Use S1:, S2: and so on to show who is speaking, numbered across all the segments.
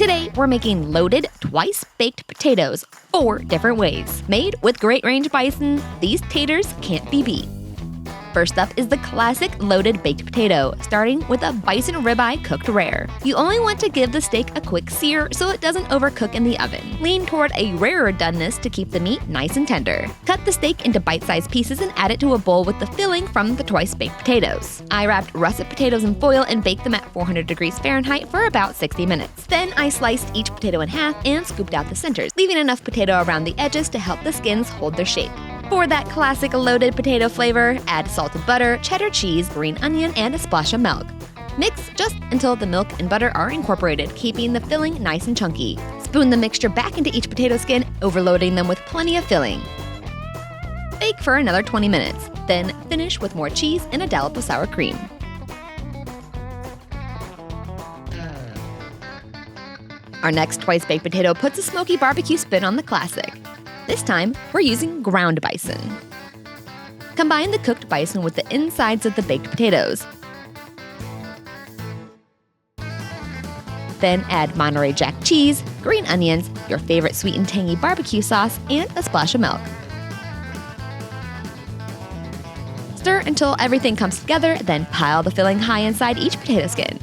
S1: Today, we're making loaded, twice-baked potatoes 4 different ways. Made with Great Range Bison, these taters can't be beat. First up is the classic loaded baked potato, starting with a bison ribeye cooked rare. You only want to give the steak a quick sear so it doesn't overcook in the oven. Lean toward a rarer doneness to keep the meat nice and tender. Cut the steak into bite-sized pieces and add it to a bowl with the filling from the twice-baked potatoes. I wrapped russet potatoes in foil and baked them at 400 degrees Fahrenheit for about 60 minutes. Then I sliced each potato in half and scooped out the centers, leaving enough potato around the edges to help the skins hold their shape. For that classic loaded potato flavor, add salted butter, cheddar cheese, green onion, and a splash of milk. Mix just until the milk and butter are incorporated, keeping the filling nice and chunky. Spoon the mixture back into each potato skin, overloading them with plenty of filling. Bake for another 20 minutes, then finish with more cheese and a dollop of sour cream. Our next twice-baked potato puts a smoky barbecue spin on the classic. This time, we're using ground bison. Combine the cooked bison with the insides of the baked potatoes. Then add Monterey Jack cheese, green onions, your favorite sweet and tangy barbecue sauce, and a splash of milk. Stir until everything comes together, then pile the filling high inside each potato skin.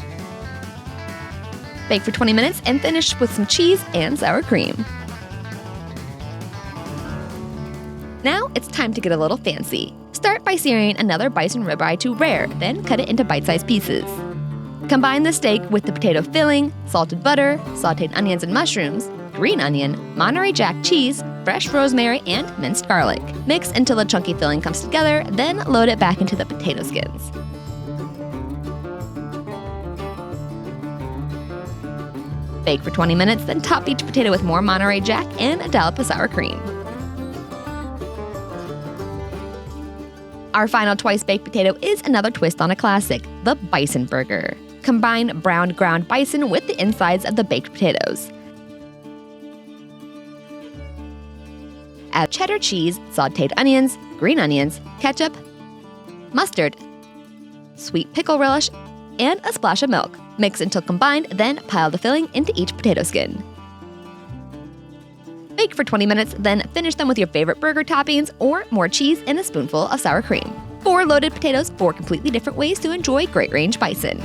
S1: Bake for 20 minutes and finish with some cheese and sour cream. Now it's time to get a little fancy. Start by searing another bison ribeye to rare, then cut it into bite-sized pieces. Combine the steak with the potato filling, salted butter, sautéed onions and mushrooms, green onion, Monterey Jack cheese, fresh rosemary, and minced garlic. Mix until the chunky filling comes together, then load it back into the potato skins. Bake for 20 minutes, then top each potato with more Monterey Jack and a dollop of sour cream. Our final twice-baked potato is another twist on a classic, the bison burger. Combine browned ground bison with the insides of the baked potatoes. Add cheddar cheese, sautéed onions, green onions, ketchup, mustard, sweet pickle relish, and a splash of milk. Mix until combined, then pile the filling into each potato skin. Bake for 20 minutes, then finish them with your favorite burger toppings or more cheese and a spoonful of sour cream. 4 loaded potatoes, 4 completely different ways to enjoy Great Range Bison.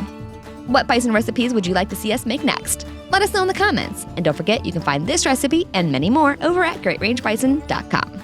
S1: What bison recipes would you like to see us make next? Let us know in the comments. And don't forget, you can find this recipe and many more over at greatrangebison.com.